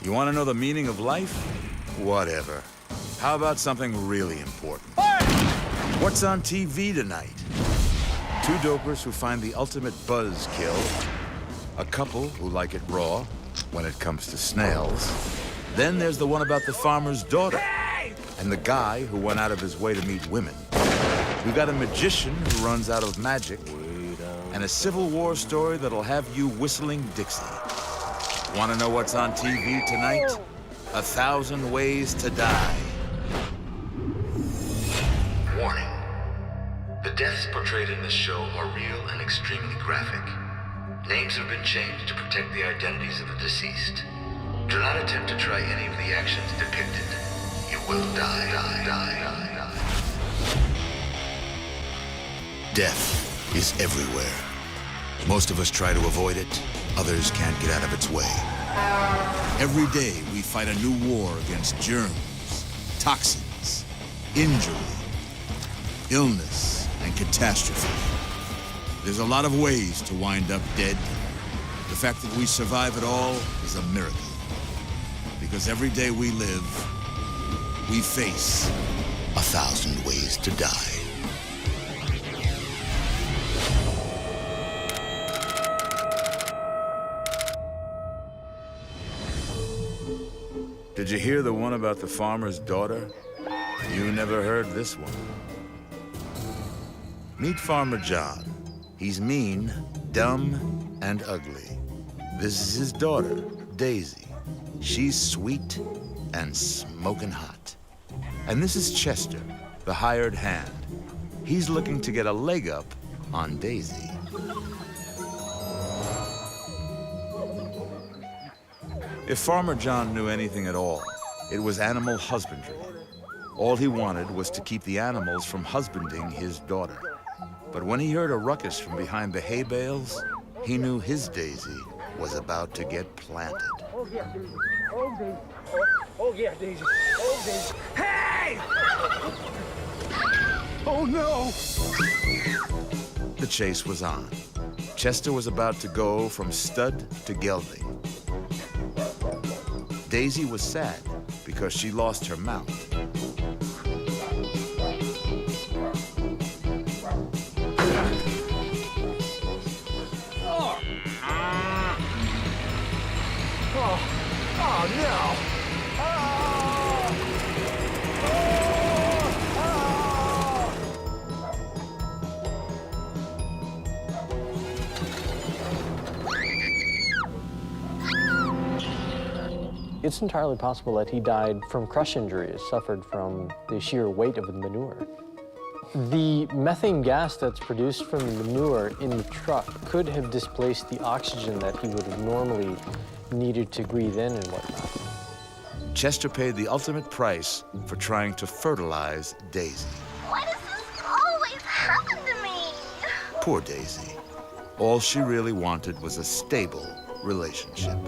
You want to know the meaning of life? Whatever. How about something really important? What's on TV tonight? Two dopers who find the ultimate buzzkill. A couple who like it raw when it comes to snails. Then there's the one about the farmer's daughter. And the guy who went out of his way to meet women. We've got a magician who runs out of magic. And a Civil War story that'll have you whistling Dixie. Want to know what's on TV tonight? 1,000 Ways to Die. Warning. The deaths portrayed in this show are real and extremely graphic. Names have been changed to protect the identities of the deceased. Do not attempt to try any of the actions depicted. You will die. Death is everywhere. Most of us try to avoid it. Others can't get out of its way. Every day we fight a new war against germs, toxins, injury, illness, and catastrophe. There's a lot of ways to wind up dead. The fact that we survive it all is a miracle. Because every day we live, we face 1,000 ways to die. Did you hear the one about the farmer's daughter? You never heard this one. Meet Farmer John. He's mean, dumb, and ugly. This is his daughter, Daisy. She's sweet and smoking hot. And this is Chester, the hired hand. He's looking to get a leg up on Daisy. If Farmer John knew anything at all, it was animal husbandry. All he wanted was to keep the animals from husbanding his daughter. But when he heard a ruckus from behind the hay bales, he knew his Daisy was about to get planted. Oh, yeah, Daisy. Oh, Daisy. Oh, yeah, Daisy. Oh, Daisy. Hey! Oh, no! The chase was on. Chester was about to go from stud to gelding. Daisy was sad because she lost her mount. Oh, no! It's entirely possible that he died from crush injuries suffered from the sheer weight of the manure. The methane gas that's produced from the manure in the truck could have displaced the oxygen that he would have normally needed to breathe in and whatnot. Chester paid the ultimate price for trying to fertilize Daisy. Why does this always happen to me? Poor Daisy. All she really wanted was a stable relationship.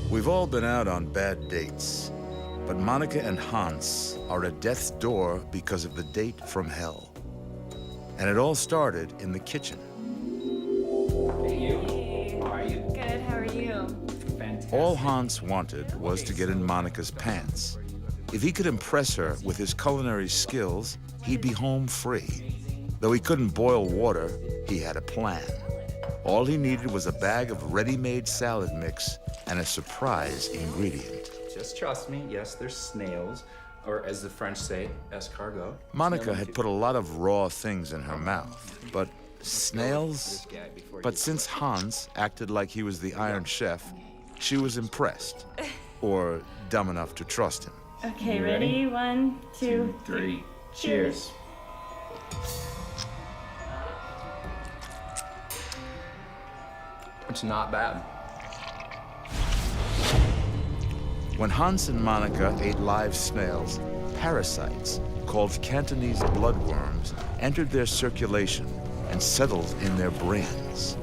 We've all been out on bad dates, but Monica and Hans are at death's door because of the date from hell. And it all started in the kitchen. Hey, how are you? Good, how are you? Fantastic. All Hans wanted was to get in Monica's pants. If he could impress her with his culinary skills, he'd be home free. Though he couldn't boil water, he had a plan. All he needed was a bag of ready-made salad mix and a surprise ingredient. Just trust me. Yes, there's snails, or as the French say, escargot. Monica had put a lot of raw things in her mouth, but snails? But since Hans acted like he was the Iron Chef, she was impressed, or dumb enough to trust him. Okay, You ready? 1, 2, 3. Cheers. It's not bad. When Hans and Monica ate live snails, parasites called Cantonese bloodworms entered their circulation and settled in their brains.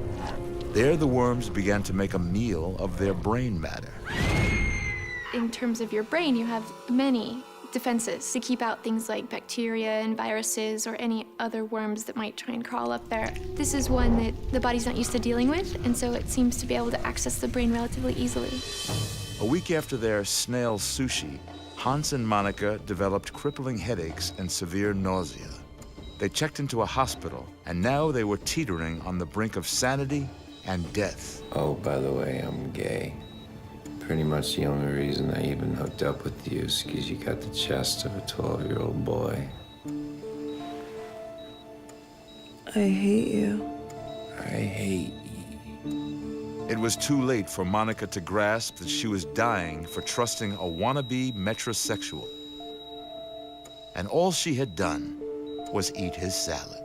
There, the worms began to make a meal of their brain matter. in terms of your brain, you have many defenses to keep out things like bacteria and viruses or any other worms that might try and crawl up there. This is one that the body's not used to dealing with, and so it seems to be able to access the brain relatively easily. A week after their snail sushi, Hans and Monica developed crippling headaches and severe nausea. They checked into a hospital, and now they were teetering on the brink of sanity and death. Oh, by the way, I'm gay. Pretty much the only reason I even hooked up with you is because you got the chest of a 12-year-old boy. I hate you. I hate you. It was too late for Monica to grasp that she was dying for trusting a wannabe metrosexual. And all she had done was eat his salad.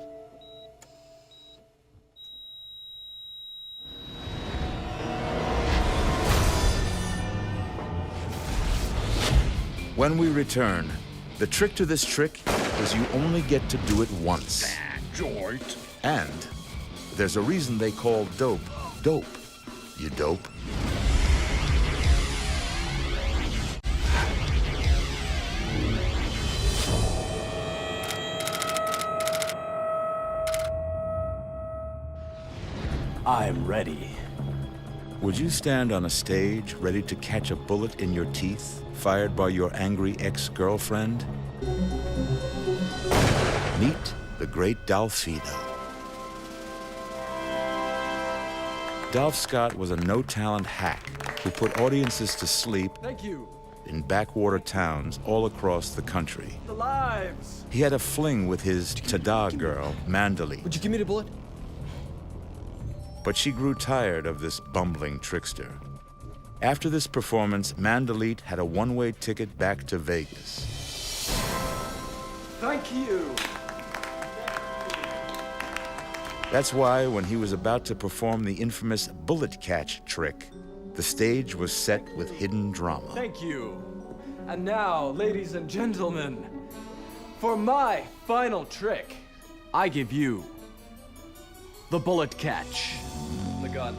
When we return, the trick to this trick is you only get to do it once. Joint. And there's a reason they call dope, dope. You dope? I'm ready. Would you stand on a stage ready to catch a bullet in your teeth, fired by your angry ex-girlfriend? Meet the great Dolphino. Dolph Scott was a no-talent hack who put audiences to sleep Thank you. in backwater towns all across the country. The lives. He had a fling with his ta-da girl, Mandalee, Would you give me the bullet? but she grew tired of this bumbling trickster. After this performance, Mandalee had a one-way ticket back to Vegas. Thank you. That's why when he was about to perform the infamous bullet catch trick, the stage was set with hidden drama. Thank you. And now, ladies and gentlemen, for my final trick, I give you the bullet catch. The gun.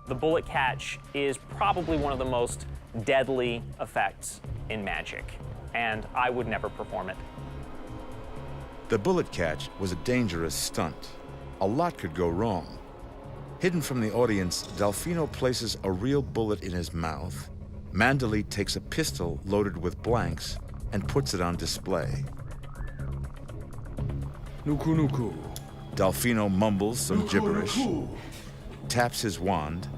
The bullet catch is probably one of the most deadly effects in magic, and I would never perform it. The bullet catch was a dangerous stunt. A lot could go wrong. Hidden from the audience, Dolphino places a real bullet in his mouth. Mandalee takes a pistol loaded with blanks and puts it on display. Nuku nuku. Dolphino mumbles some gibberish, taps his wand.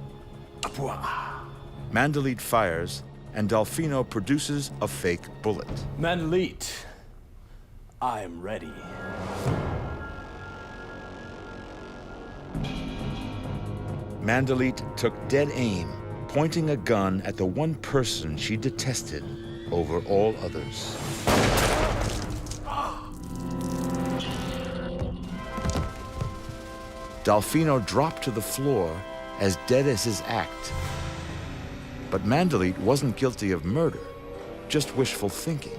Mandalee fires, and Dolphino produces a fake bullet. Mandalee, I'm ready. Mandalee took dead aim, pointing a gun at the one person she detested over all others. Dolphino dropped to the floor as dead as his act. But Mandalee wasn't guilty of murder, just wishful thinking.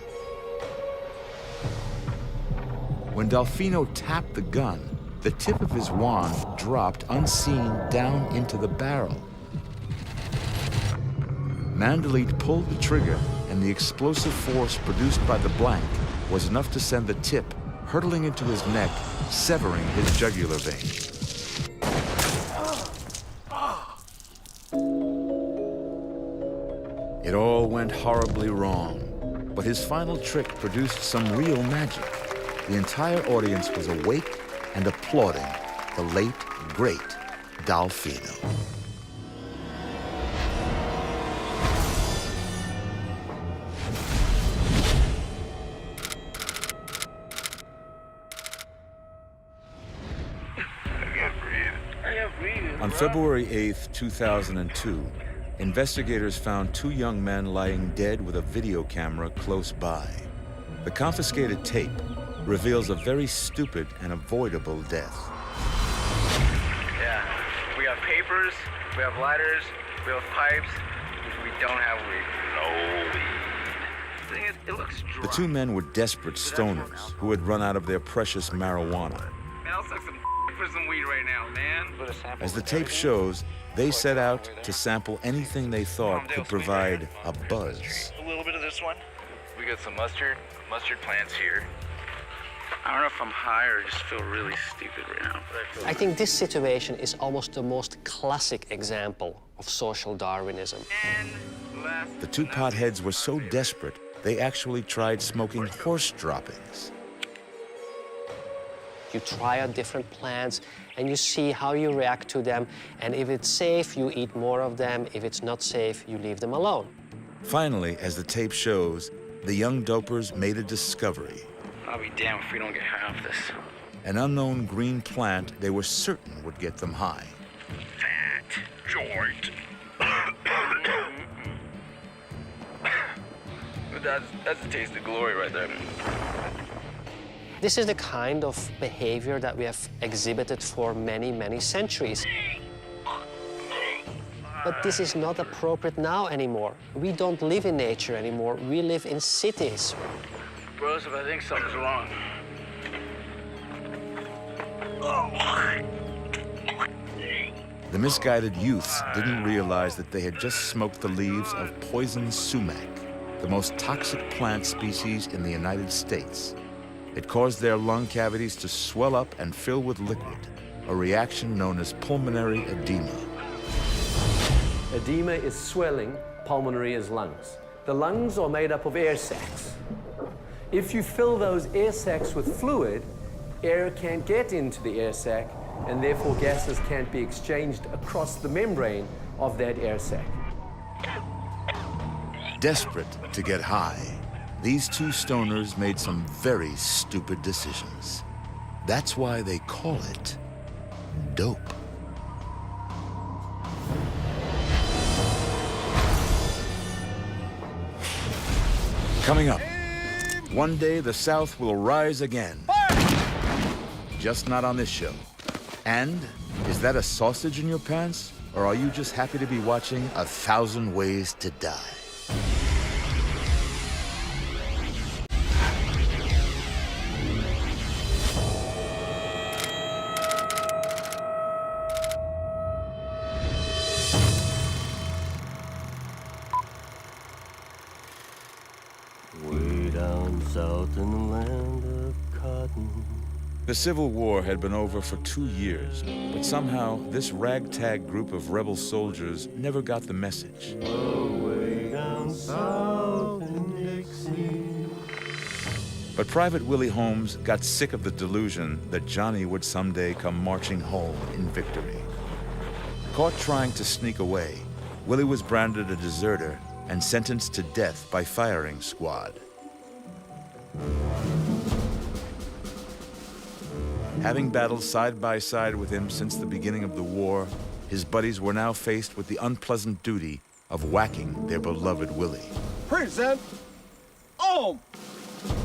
When Dolphino tapped the gun, the tip of his wand dropped unseen down into the barrel. Mandalee pulled the trigger, and the explosive force produced by the blank was enough to send the tip hurtling into his neck, severing his jugular vein. It all went horribly wrong, but his final trick produced some real magic. The entire audience was awake and applauding the late, great Dolphino. On February 8th, 2002, investigators found two young men lying dead with a video camera close by. The confiscated tape reveals a very stupid and avoidable death. Yeah, we have papers, we have lighters, we have pipes, we don't have weed. No weed. The thing is, it looks dry. The two men were desperate stoners who had run out of their precious marijuana. Man, I'll suck some for some weed right now, man. As the tape shows, they set out to sample anything they thought could provide a buzz. A little bit of this one. We got some mustard plants here. I don't know if I'm high or just feel really stupid right now. I think this situation is almost the most classic example of social Darwinism. The two potheads were so desperate, they actually tried smoking horse droppings. You try out different plants and you see how you react to them. And if it's safe, you eat more of them. If it's not safe, you leave them alone. Finally, as the tape shows, the young dopers made a discovery. I'll be damned if we don't get high off this. An unknown green plant they were certain would get them high. Fat joint. That's the taste of glory right there. This is the kind of behavior that we have exhibited for many, many centuries. But this is not appropriate now anymore. We don't live in nature anymore. We live in cities. Bros, if I think something's wrong. The misguided youths didn't realize that they had just smoked the leaves of poison sumac, the most toxic plant species in the United States. It caused their lung cavities to swell up and fill with liquid, a reaction known as pulmonary edema. Edema is swelling, pulmonary is lungs. The lungs are made up of air sacs. If you fill those air sacs with fluid, air can't get into the air sac, and therefore gases can't be exchanged across the membrane of that air sac. Desperate to get high, these two stoners made some very stupid decisions. That's why they call it dope. Coming up, one day the South will rise again. Just not on this show. And is that a sausage in your pants? Or are you just happy to be watching 1,000 Ways to Die? Way down south in the land of cotton. The Civil War had been over for 2 years, but somehow this ragtag group of rebel soldiers never got the message. Way down south in Dixie. But Private Willie Holmes got sick of the delusion that Johnny would someday come marching home in victory. Caught trying to sneak away, Willie was branded a deserter and sentenced to death by firing squad. Having battled side by side with him since the beginning of the war, his buddies were now faced with the unpleasant duty of whacking their beloved Willie. Present home.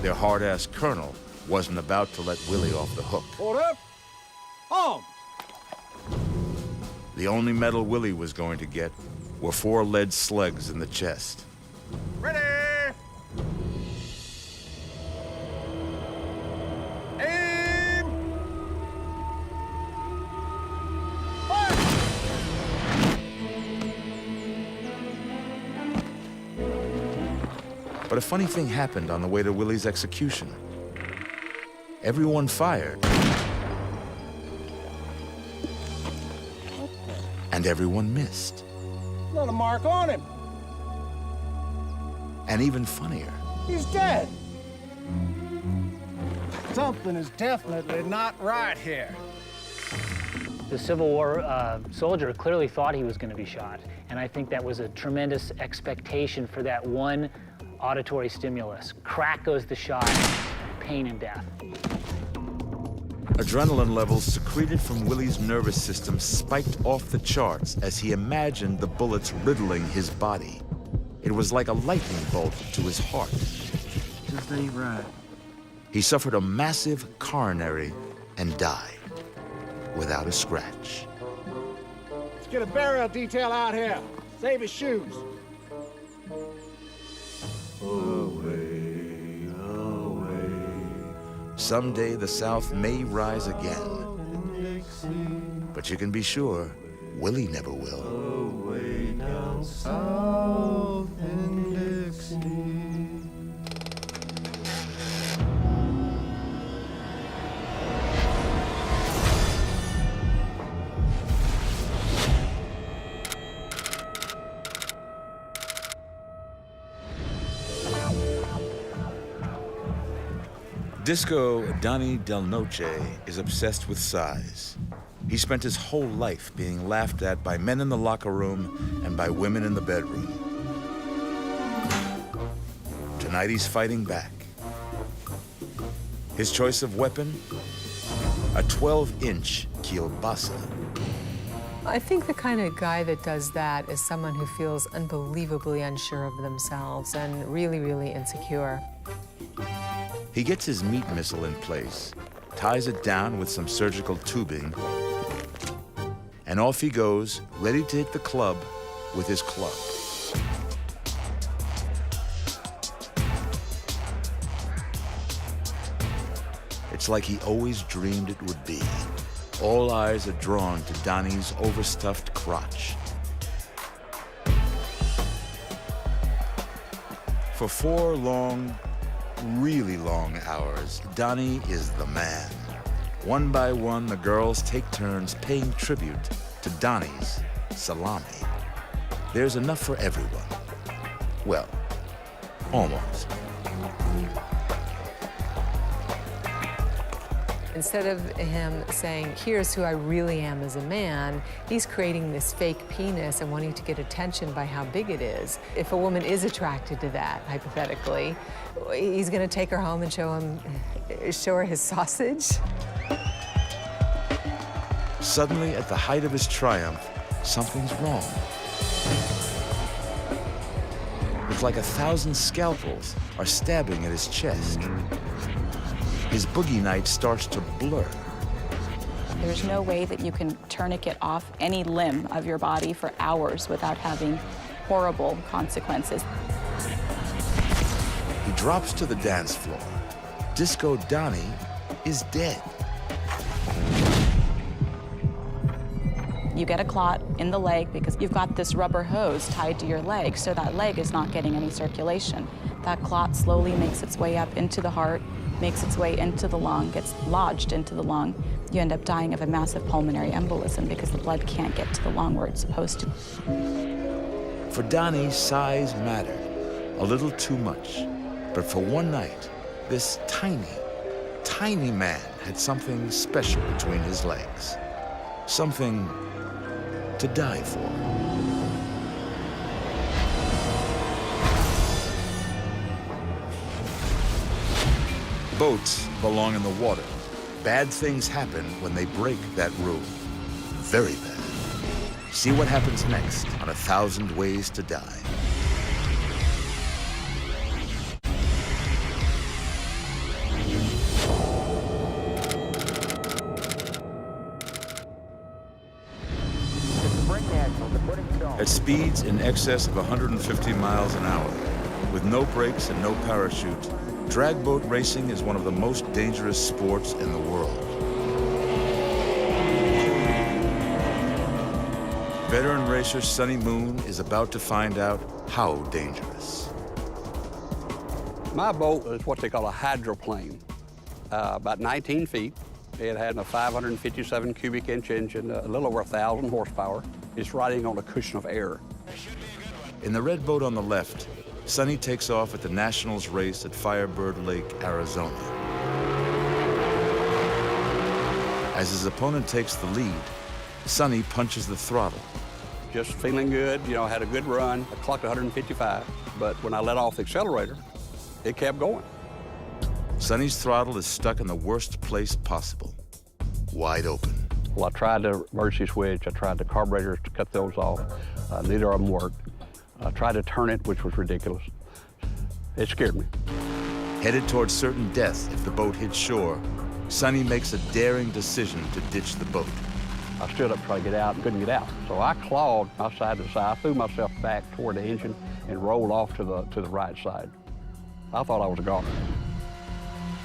Their hard-ass colonel wasn't about to let Willie off the hook. Hold up. Home. The only medal Willie was going to get were 4 lead slugs in the chest. Ready. Aim. Fire. But a funny thing happened on the way to Willie's execution. Everyone fired. And everyone missed. Not a mark on him. And even funnier, He's dead. Something is definitely not right here. The Civil War soldier clearly thought he was going to be shot, and I think that was a tremendous expectation for that one auditory stimulus. Crack goes the shot, pain and death. adrenaline levels secreted from Willie's nervous system spiked off the charts as he imagined the bullets riddling his body. It was like a lightning bolt to his heart. Just ain't right. He suffered a massive coronary and died without a scratch. Let's get a burial detail out here. Save his shoes. Away, away. Someday the South may rise again. But you can be sure, Willie never will. Way down south in Dixie. Disco Donnie Del Noche is obsessed with size. He spent his whole life being laughed at by men in the locker room and by women in the bedroom. Tonight he's fighting back. His choice of weapon? A 12-inch kielbasa. I think the kind of guy that does that is someone who feels unbelievably unsure of themselves and really, really insecure. He gets his meat missile in place, ties it down with some surgical tubing, and off he goes, ready to hit the club with his club. It's like he always dreamed it would be. All eyes are drawn to Donnie's overstuffed crotch. For 4 long, really long hours, Donnie is the man. One by one, the girls take turns paying tribute to Donnie's salami. There's enough for everyone. Well, almost. Instead of him saying, here's who I really am as a man, he's creating this fake penis and wanting to get attention by how big it is. If a woman is attracted to that, hypothetically, he's gonna take her home and show her his sausage. Suddenly, at the height of his triumph, something's wrong. It's like 1,000 scalpels are stabbing at his chest. His boogie night starts to blur. There's no way that you can tourniquet off any limb of your body for hours without having horrible consequences. He drops to the dance floor. Disco Donnie is dead. You get a clot in the leg because you've got this rubber hose tied to your leg, so that leg is not getting any circulation. That clot slowly makes its way up into the heart, makes its way into the lung, gets lodged into the lung. You end up dying of a massive pulmonary embolism because the blood can't get to the lung where it's supposed to. For Donnie, size mattered, a little too much. But for one night, this tiny, tiny man had something special between his legs. Something to die for. Boats belong in the water. Bad things happen when they break that rule. Very bad. See what happens next on 1,000 Ways to Die. At speeds in excess of 150 miles an hour, with no brakes and no parachute, drag boat racing is one of the most dangerous sports in the world. Veteran racer Sonny Moon is about to find out how dangerous. My boat is what they call a hydroplane, about 19 feet. It had a 557 cubic inch engine, a little over 1,000 horsepower. It's riding on a cushion of air. In the red boat on the left, Sonny takes off at the Nationals race at Firebird Lake, Arizona. As his opponent takes the lead, Sonny punches the throttle. Just feeling good, you know, I had a good run. I clocked 155, but when I let off the accelerator, it kept going. Sonny's throttle is stuck in the worst place possible, wide open. Well, I tried the emergency switch. I tried the carburetors to cut those off. Neither of them worked. I tried to turn it, which was ridiculous. It scared me. Headed towards certain death if the boat hits shore, Sonny makes a daring decision to ditch the boat. I stood up trying to get out and couldn't get out. So I clawed my side to side, threw myself back toward the engine and rolled off to the right side. I thought I was a goner.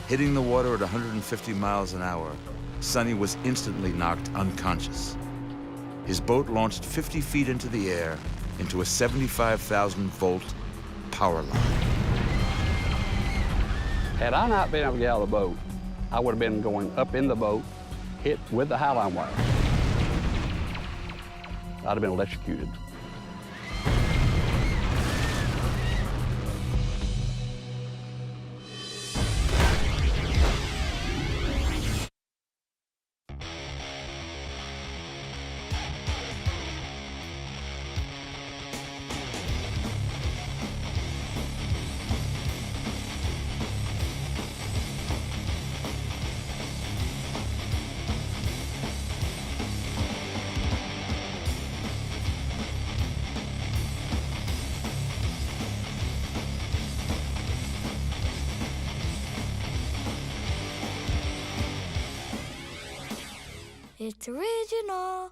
Hitting the water at 150 miles an hour, Sonny was instantly knocked unconscious. his boat launched 50 feet into the air into a 75,000-volt power line. Had I not been able to get out of the boat, I would have been going up in the boat, hit with the high line wire. I'd have been electrocuted. It's original.